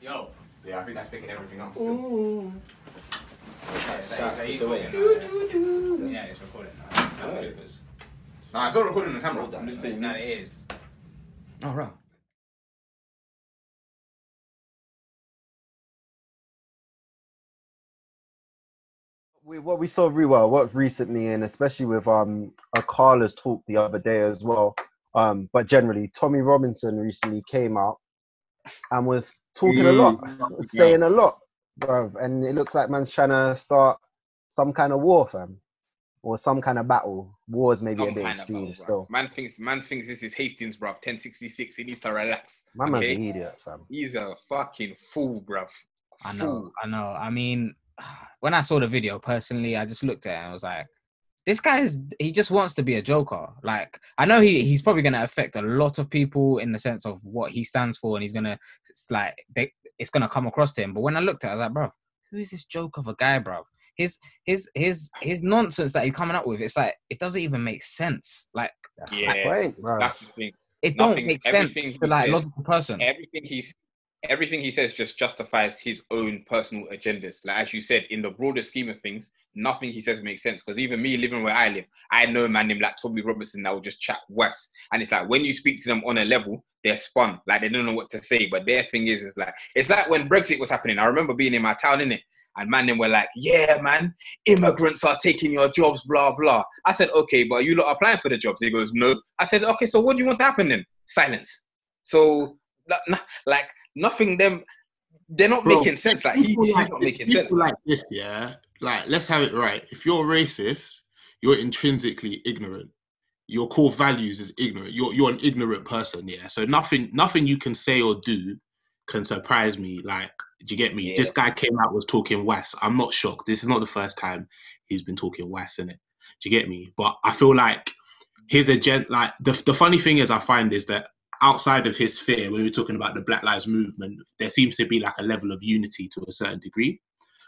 Yo. Yeah, I think that's picking everything up still. Ooh. Yeah, it's recording now. Nah, it's not recording on the camera. I'm just saying. No, it is. Oh, right. What we saw what recently, and especially with Carla's talk the other day as well. But generally, Tommy Robinson recently came out and was talking a lot, saying a lot, bruv. And it looks like man's trying to start some kind of war, fam, or some kind of battle. Wars maybe a bit extreme still. Man thinks this is Hastings, bruv. 1066. He needs to relax. My man's an idiot, fam. He's a fucking fool, bruv. I know. I mean, when I saw the video personally, I just looked at it and I was like, this guy he just wants to be a joker. Like, I know he's probably going to affect a lot of people in the sense of what he stands for, and he's going to, it's going to come across to him. But when I looked at it, I was like, bruv, who is this joke of a guy, bruv? His nonsense that he's coming up with, it's like, it doesn't even make sense. Like, that's the thing. It don't make sense to like a logical person. Everything he says just justifies his own personal agendas. Like, as you said, in the broader scheme of things, nothing he says makes sense. Because even me living where I live, I know a man named like Tommy Robertson that will just chat West. And it's like, when you speak to them on a level, they're spun. Like, they don't know what to say. But their thing is like, it's like when Brexit was happening. I remember being in my town, innit? And man, them were like, yeah, man, immigrants are taking your jobs, blah, blah. I said, okay, but are you lot applying for the jobs? He goes, no. I said, okay, so what do you want to happen then? Silence. So, like, nothing they're not making sense. Like, he's not making sense. People like this, yeah, like, let's have it right. If you're racist, you're intrinsically ignorant. Your core values is ignorant. You're an ignorant person, yeah. So nothing you can say or do can surprise me. Like, do you get me? Yeah. This guy came out, was talking was. I'm not shocked. This is not the first time he's been talking was, innit? Do you get me? But I feel like his agenda, like, the funny thing is, I find is that outside of his sphere, when we're talking about the Black Lives Movement, there seems to be like a level of unity to a certain degree.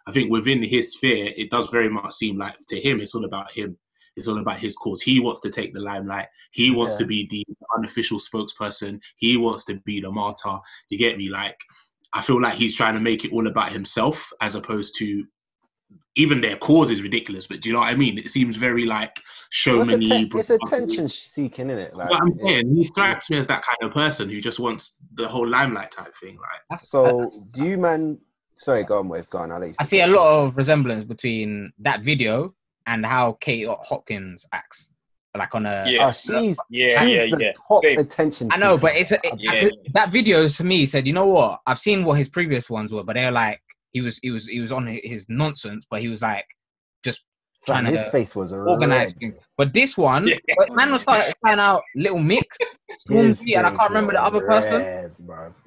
I think within his sphere, it does very much seem like to him, it's all about him. It's all about his cause. He wants to take the limelight. He wants to be the unofficial spokesperson. He wants to be the martyr. You get me? Like, I feel like he's trying to make it all about himself, as opposed to, even their cause is ridiculous, but do you know what I mean? It seems very like showman-y. It's attention seeking, isn't it? Like, what I'm saying, he strikes me as that kind of person who just wants the whole limelight type thing. Like, so do you, man? Sorry, go on, Wes. Go on. I'll let you. I see a lot of resemblance between that video and how Kate Hopkins acts. Like on a she's the top attention. I know, but that video to me said, you know what? I've seen what his previous ones were, but they're like, he was on his nonsense, but he was like just trying his face was organized. But this one, man was trying out Little Mix, Stormzy, and I can't remember the other person.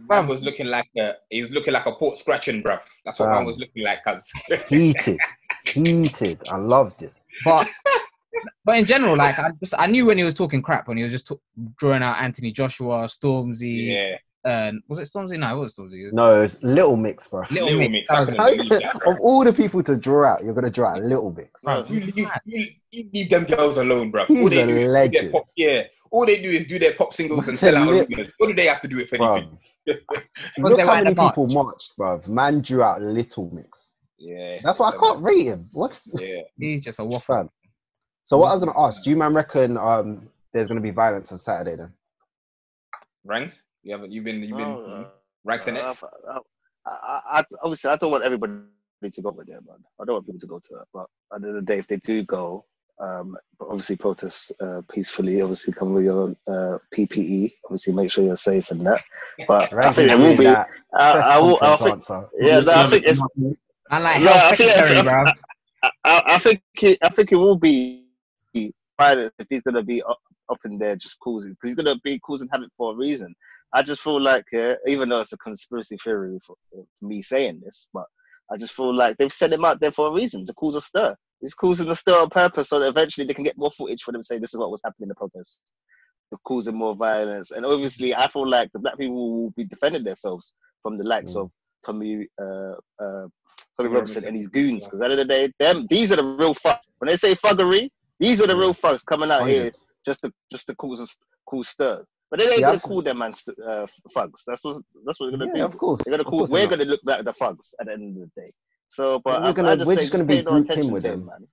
Man was looking like he was looking like a port scratching, bruv. That's what man was looking like, cuz. Heated. I loved it. But in general, like, I knew when he was talking crap, when he was just drawing out Anthony Joshua, Stormzy. Yeah. Was it Stormzy? No, it was Stormzy. No, it was Little Mix, bro. Little Mix. Of all the people to draw out, you're going to draw out Little Mix. Bro, you leave them girls alone, bro. He's a legend. All they do is do their pop singles and sell out arenas. What do they have to do it for anything? Look how many people marched, bro. Man drew out Little Mix. Yeah. That's why I can't rate him. He's just a waffle. So what I was going to ask, do you, man, reckon there's going to be violence on Saturday then? Ranks? You've been Rangson X? Obviously, I don't want everybody to go over there, man. I don't want people to go to that. But at the end of the day, if they do go, but obviously protest peacefully, obviously come with your PPE, obviously make sure you're safe and that. But I think there will be. I think it's. I like I think it will be violence if he's gonna be up in there just causing, because he's gonna be causing havoc for a reason. I just feel like, even though it's a conspiracy theory for me saying this, but I just feel like they've set him out there for a reason, to cause a stir. He's causing a stir on purpose so that eventually they can get more footage for them to say this is what was happening in the protest. They're causing more violence, and obviously I feel like the black people will be defending themselves from the likes of Tommy Robinson and his goons, because at the end of the day, these are the real fucks. When they say thuggery, these are the real fucks coming out here just to cause stir. But they ain't Yeah, gonna absolutely. call them man thugs. That's what they're gonna Yeah, do. of course. They're gonna Of call. course they're We're not. gonna look like the thugs at the end of the day. So, but I just We're say just gonna just be pay no grouped in attention with to them. him, man.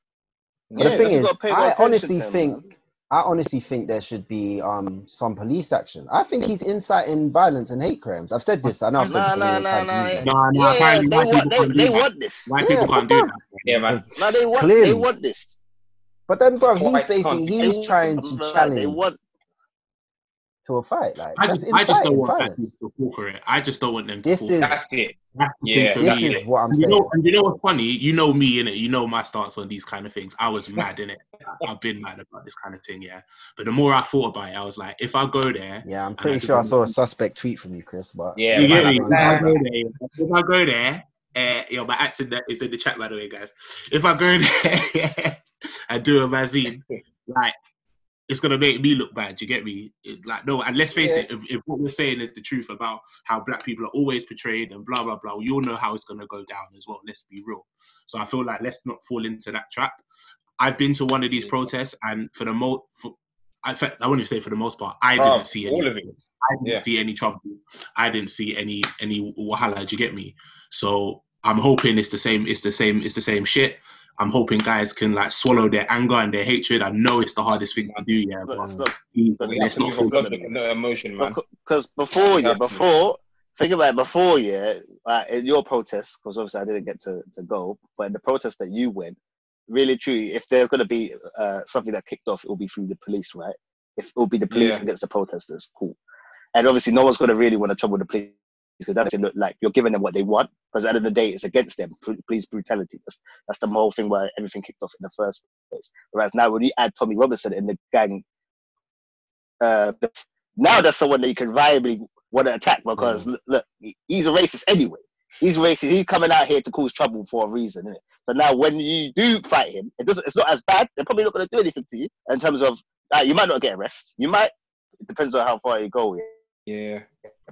But the Yeah, thing just is, gotta pay no attention to him, man. I honestly think there should be some police action. I think he's inciting violence and hate crimes. I've said this. I know I've said this a million times. No, Yeah, apparently white people can't do they that. want this. White Yeah, people but can't do bruv, that. Yeah, man. No, they Clearly. want this. But then, bro, he's Whites basically can't he's trying to They challenge want. to a fight. Like I that's just don't inciting want black violence. people to fall for it. I just don't want them to This fall is for it. That's it. That's the Yeah, thing for this me. is what I'm And saying. you know what's funny? You know me, innit? You know my stance on these kind of things. I was mad, innit? I've been mad about this kind of thing, yeah. But the more I thought about it, I was like, if I go there, Yeah, I'm and pretty do sure I it- saw a suspect tweet from you, Chris. But Yeah, you get man, me? man. If I go there, yo, my accent is in the chat, by the way, guys. If I go there and do a magazine, like, it's gonna make me look bad. You get me? It's like, no, and let's face it. If what we're saying is the truth about how black people are always portrayed and blah blah blah, you all know how it's gonna go down as well. Let's be real. So I feel like let's not fall into that trap. I've been to one of these protests, and for the most, I wouldn't even say for the most part, I didn't see any. all of it. I didn't see any trouble. I didn't see any wahala. Do you get me? So I'm hoping it's the same. It's the same shit. I'm hoping guys can like swallow their anger and their hatred. I know it's the hardest thing to do, yeah. But let's not fall. No emotion, man. Because before, think about it, before, in your protest, because obviously I didn't get to go, but in the protest that you went, really truly, if there's going to be something that kicked off, it will be through the police, right? If it will be the police against the protesters, cool. And obviously, no one's going to really want to trouble the police because that doesn't look like you're giving them what they want. Because at the end of the day, it's against them, police brutality. That's the whole thing why everything kicked off in the first place. Whereas now, when you add Tommy Robinson in the gang, now that's someone that you can viably want to attack because look, he's a racist anyway. He's racist. He's coming out here to cause trouble for a reason, isn't it? So now, when you do fight him, it's not as bad. They're probably not going to do anything to you in terms of you might not get arrested. You might. It depends on how far you go. Yeah,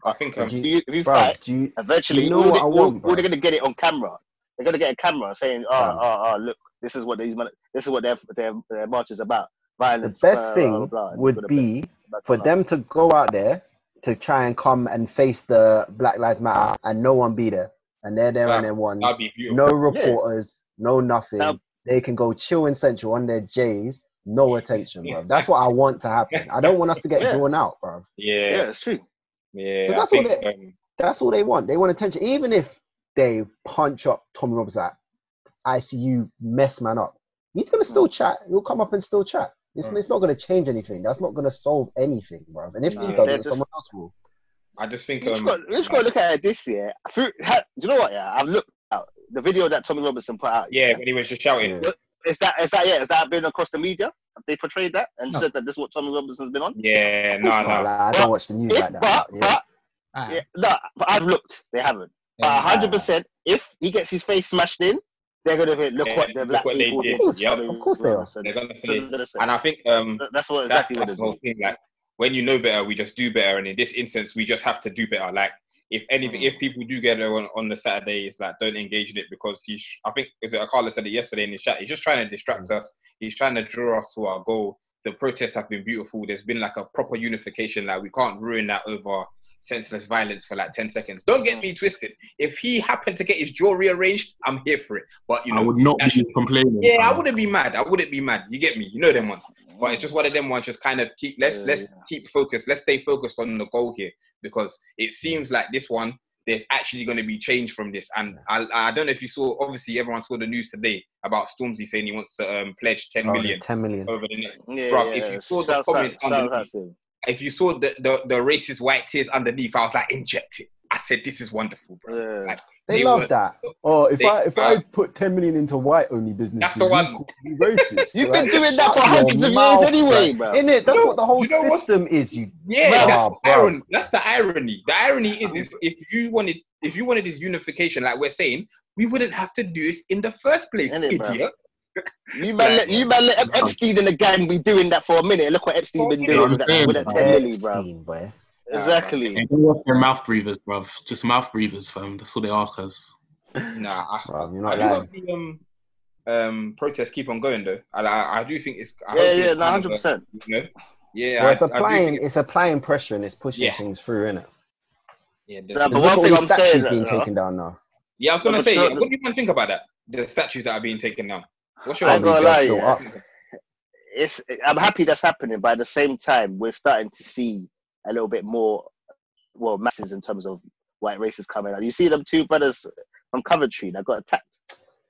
I think if you fight, eventually, all they're going to get it on camera. They're going to get a camera saying, look, this is what their march is about. Violence. The best thing would be for them to go out there to try and come and face the Black Lives Matter and no one be there. And they're there on their ones. No reporters, no nothing. They can go chill in Central on their J's, no attention, bro. That's what I want to happen. I don't want us to get drawn out, bro. Yeah, it's true. Yeah, that's all they want. They want attention. Even if they punch up Tommy Robinson at ICU, mess man up, he's going to still chat. He'll come up and still chat. It's not going to change anything. That's not going to solve anything, bro. And if he does it, someone else will. I just think we just got to look at it this year. Do you know what? Yeah, I've looked out the video that Tommy Robinson put out. Yeah, when he was just shouting. Is that been across the media? Have they portrayed that and said that this is what Tommy Robinson's been on? Yeah, no. I don't watch the news like that. But I've looked. They haven't. But 100%, if he gets his face smashed in, they're gonna be look what the black people did. Of course they are. They're gonna say. And I think that's exactly the whole thing. Like when you know better, we just do better. And in this instance, we just have to do better. Like if people do get it on the Saturday, it's like don't engage in it because I think Carla said it yesterday in the chat. He's just trying to distract us. He's trying to draw us to our goal. The protests have been beautiful. There's been like a proper unification. Like we can't ruin that over senseless violence for like 10 seconds. Don't get me twisted. If he happened to get his jaw rearranged, I'm here for it. But I would not be complaining. Yeah, I wouldn't be mad. You get me? You know them ones. But it's just one of them ones. Just kind of let's keep focused. Let's stay focused on the goal here because it seems like this one there's actually going to be change from this. And I don't know if you saw. Obviously, everyone saw the news today about Stormzy saying he wants to pledge 10 million. 10 million over the next. If you saw the comments underneath. If you saw the racist white tears underneath, I was like, inject it. I said, this is wonderful, bro. Yeah. Like, they love that. Oh, if I put 10 million into white-only businesses, that's the one. You racist. You've been doing that for hundreds of years anyway, bro. Isn't it? That's what the whole system is. That's the irony. The irony is if you wanted this unification, like we're saying, we wouldn't have to do this in the first place, idiot. You man let Epstein and the gang be doing that for a minute. Look what Epstein's been doing with that 10 million, bro. Exactly. They don't want their mouth breathers, bruv. Just mouth breathers, fam. That's what they are, cuz. You're not lying. Protests keep on going though. I do think it's. 100%. Yeah, Well, it's I do applying, think it's applying pressure and it's pushing Yeah. things through, innit? yeah, Nah, Because but look one at all thing these I'm saying, statues being taken down now. Yeah, I was gonna but say, sure- what do you man think about that? The statues that are being taken down. What's your I ain't Probably gonna just lie, built yeah. up. I'm happy that's happening, but at the same time, we're starting to see a little bit more, well, masses in terms of white races coming out. You see them two brothers from Coventry that got attacked.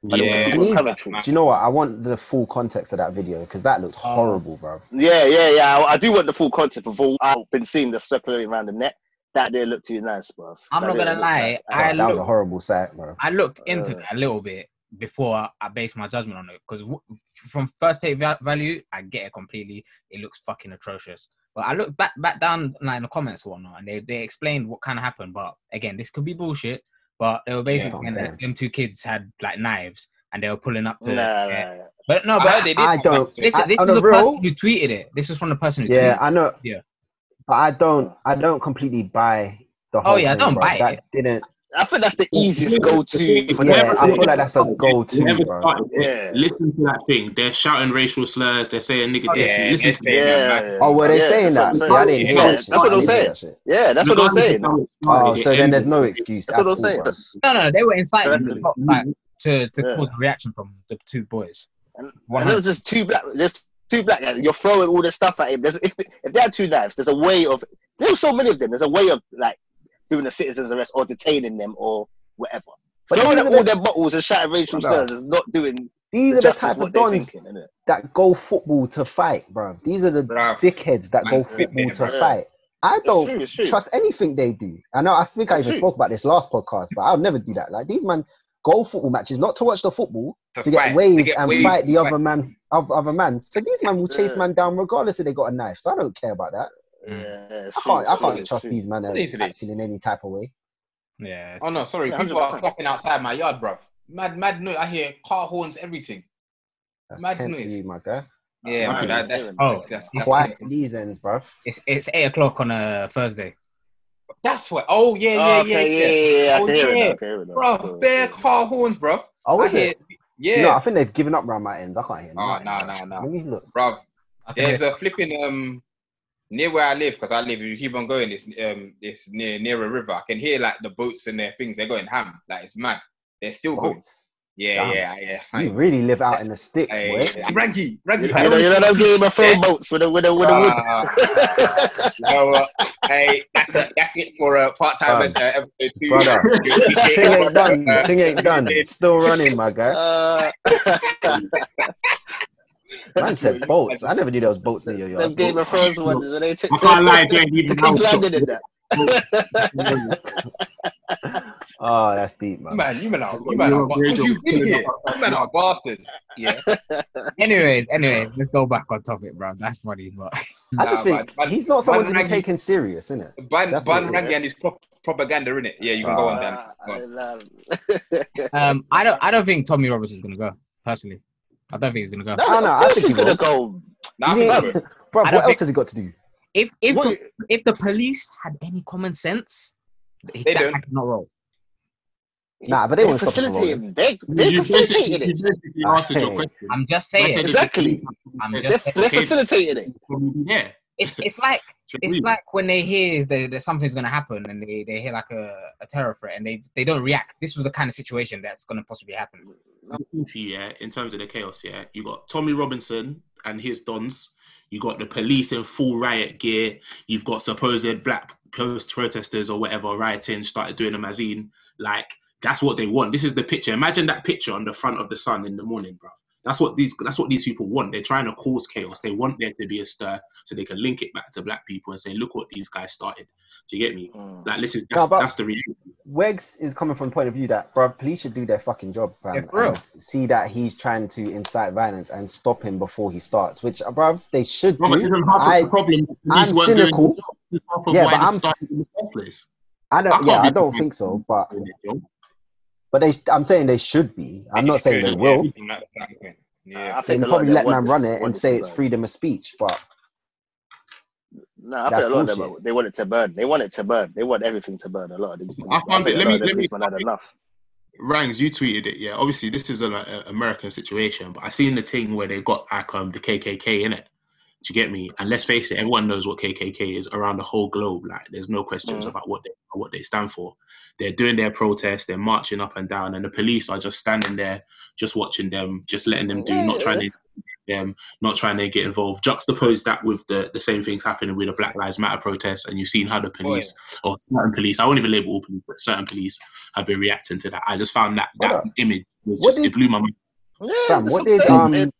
By the Yeah, women You from need- Coventry. Do you know what? I want the full context of that video because that looked Oh. horrible, bro. Yeah. I do want the full concept of all I've been seeing the circulating around the net. That didn't look too nice, bro. I'm not gonna lie. That was a horrible sight, bro. I looked into that a little bit before I based my judgment on it because from first take value, I get it completely. It looks fucking atrocious. But I looked back down like in the comments or whatnot, and they explained what kind of happened. But again, this could be bullshit. But they were basically saying that them two kids had like knives and they were pulling up to. Nah. But no, I but heard they did. I don't. this I- is on the the real- person who tweeted it. This is from the person who Yeah, tweeted I know. Yeah. But I don't completely buy the whole Oh, yeah, I thing, don't bro. buy That it. didn't. I think that's the easiest go-to. Yeah, I feel like that's a go-to, Whoever bro. started it, Yeah. listen to that thing. They're shouting racial slurs. They're saying nigga this. Yeah, Listen to Yeah. Oh, were they Yeah, saying that's that? what I'm See, I saying. didn't hear Yeah, that shit. that's what I I'm didn't hear saying. that shit. Yeah, that's what I'm saying. Oh, so then there's no excuse That's at what I'm all, saying. bro. No, they were inciting Exactly. the top, like, to Yeah. cause a reaction from the two boys. And there was just two black. There's two black guys. You're throwing all this stuff at him. If they had two knives, there's a way of. There's so many of them. There's a way of like doing a citizen's arrest or detaining them or whatever. But throwing at all their bottles and shouting racial slurs is not doing. These are the type of what they're dons thinking, innit? that go football to fight, bro. These are the Bruv. dickheads that go Man, football to yeah. fight. I don't It's true. trust anything they do. I know. I think I It's even true. spoke about this last podcast, but I'll never do that. Like these man go football matches not to watch the football, to get fight, waved to get and waved, fight the to other man. Other man. So these man will chase Yeah. man down regardless if they got a knife. So I don't care about that. Yeah, I can't trust these man Seriously. acting in any type of way. Yeah. Oh no, sorry. Yeah, People are 100%. clapping outside my yard, bruv. Mad noise. I hear car horns, everything. That's Mad Kent noise. for you, my guy. Yeah, Man, man. Oh, Quiet these ends, bro. It's 8 o'clock on a Thursday. That's what. Oh yeah. I can hear it now. I can hear it now. Bro, bare car horns, bruv. Oh, I is hear. it? Yeah, You know, I think they've given up around my ends. I can't hear. Oh, nothing, nah. bro. Let me look. bruv. Okay. There's a flipping near where I live, because I live. You keep on going. It's near a river. I can hear like the boats and their things. They're going ham. Like it's mad. They're still going. Boats. Yeah. You really live out in the sticks, Hey, boy. Ranky. You know them Game of Thrones boats with the wood. You know what? Hey, that's it for a part-time episode 2. Brother, thing ain't done. Thing ain't done. Still running, my guy. Man said boats. I never knew there was boats near your Them yard. Game of Thrones ones when they took I can't lie, Jane. Even King's Landing in that. Oh, that's deep, man. Man, you man are bastards. Yeah. Anyways, let's go back on topic, bro. That's funny, but I just think he's not someone to be Ranky- taken serious, innit? Ban That's what it is. Ranky and his propaganda, innit? Yeah, you can go on, Dan. I don't think Tommy Roberts is gonna go. Personally, I don't think he's gonna go. No, I think he's he gonna will. go. Nah, I Yeah. think so. Bro, I what don't else think- has he got to do? If What- the police had any common sense, They that don't. guy could not roll. Nah, but they won't stop him from facilitate rolling. him. They facilitated You it. basically answered your question. I'm just I saying. said Exactly. I'm They're just saying. They're facilitating it. Yeah. It's like when they hear that something's gonna happen and they hear like a terror threat and they don't react. This was the kind of situation that's gonna possibly happen. Yeah, in terms of the chaos, yeah, you got Tommy Robinson and his dons. You got the police in full riot gear. You've got supposed black protesters or whatever rioting, started doing a mazine. Like that's what they want. This is the picture. Imagine that picture on the front of the Sun in the morning, bro. That's what these people want. They're trying to cause chaos. They want there to be a stir so they can link it back to black people and say, look what these guys started. Do you get me? Like that's the reality. Wegz is coming from the point of view that, bro, police should do their fucking job, fam, Yeah, for real. and see that he's trying to incite violence and stop him before he starts, which, bro, they should Robert, do. isn't half of the problem the police I'm weren't cynical. doing the job. This is half of Yeah, why but this I'm- started in the first place. I don't can't be think so, but doing their job. I'm saying they should be. I'm not saying they will. Yeah. I They think can a lot probably of let them man want run this- it want and this say to it's burn. freedom of speech, but No, I think That's a lot of bullshit. them they want it to burn. They want it to burn. They want everything to burn. A lot of these. I found it. think a lot of them policemen had enough. Rangs, you tweeted it, yeah. Obviously, this is an American situation, but I seen the thing where they got like the KKK in it. Do you get me? And let's face it, everyone knows what KKK is around the whole globe. Like, there's no questions about what they stand for. They're doing their protests, they're marching up and down, and the police are just standing there, just watching them, just letting them do, not trying to them, not trying to get involved. Juxtapose that with the same things happening with the Black Lives Matter protests, and you've seen how the police, or certain police, I won't even label all police, but certain police have been reacting to that. I just found that image was just, it blew my mind. Fam, what did Trump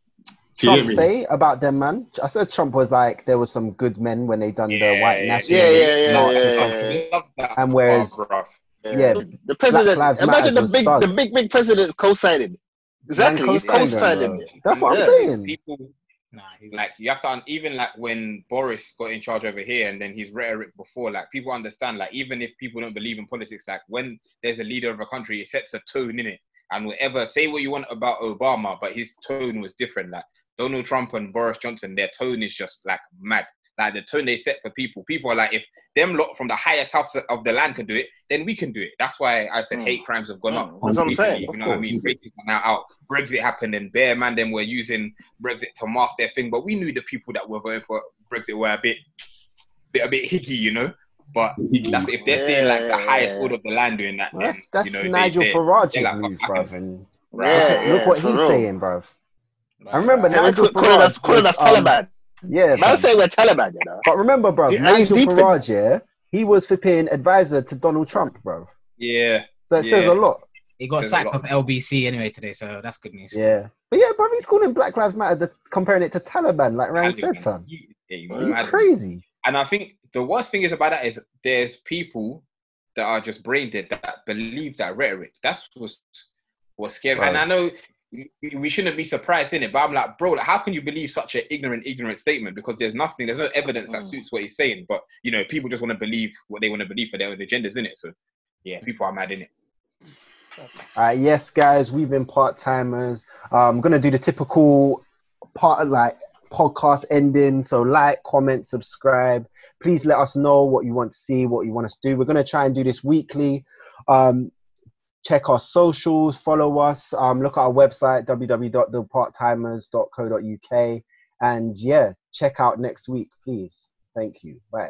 say about them, man? I said Trump was like, there was some good men when they done the white nationalist march or something. And whereas, the president, imagine the big president's co-signing. Exactly, he's co-signing. That's what I'm saying. People, he's like, you have to, even like when Boris got in charge over here, and then his rhetoric before, like, people understand, like, even if people don't believe in politics, like, when there's a leader of a country, it sets a tone in it. And whatever, say what you want about Obama, but his tone was different. Like, Donald Trump and Boris Johnson, their tone is just like mad. Like, the tone they set for people. People are like, if them lot from the highest house of the land can do it, then we can do it. That's why I said hate crimes have gone up. That's what I'm saying. You know what I mean? Racism are now out. Brexit happened, and bare man them were using Brexit to mask their thing. But we knew the people that were voting for Brexit were a bit higgy, you know. But that's, if they're saying like the highest order of the land doing that, well, then, that's you know, Nigel Farage's like, move, bruv. And look what he's saying, bruv. I remember Nigel Farage calling us Taliban. Yeah, man, say we're Taliban, you know. But remember, bruv, Nigel Farage, he was flipping advisor to Donald Trump, bruv. Yeah. So it says a lot. He got sacked off LBC anyway today, so that's good news. Yeah. But yeah, bruv, he's calling Black Lives Matter, comparing it to Taliban, like Rang said, fam. You're crazy. And I think the worst thing is about that is there's people that are just brain dead that believe that rhetoric. That's what's scary. Right. And I know we shouldn't be surprised in it, but I'm like, bro, like, how can you believe such an ignorant statement? Because there's no evidence that suits what he's saying. But, you know, people just want to believe what they want to believe for their own agendas, in it. So, yeah, people are mad in it. All right, yes, guys, we've been part-timers. I'm going to do the typical part of, like, podcast ending. So like, comment, subscribe. Please let us know what you want to see, what you want us to do. We're going to try and do this weekly. Check our socials, follow us, look at our website, www.theparttimers.co.uk. And yeah, check out next week, please. Thank you. Bye.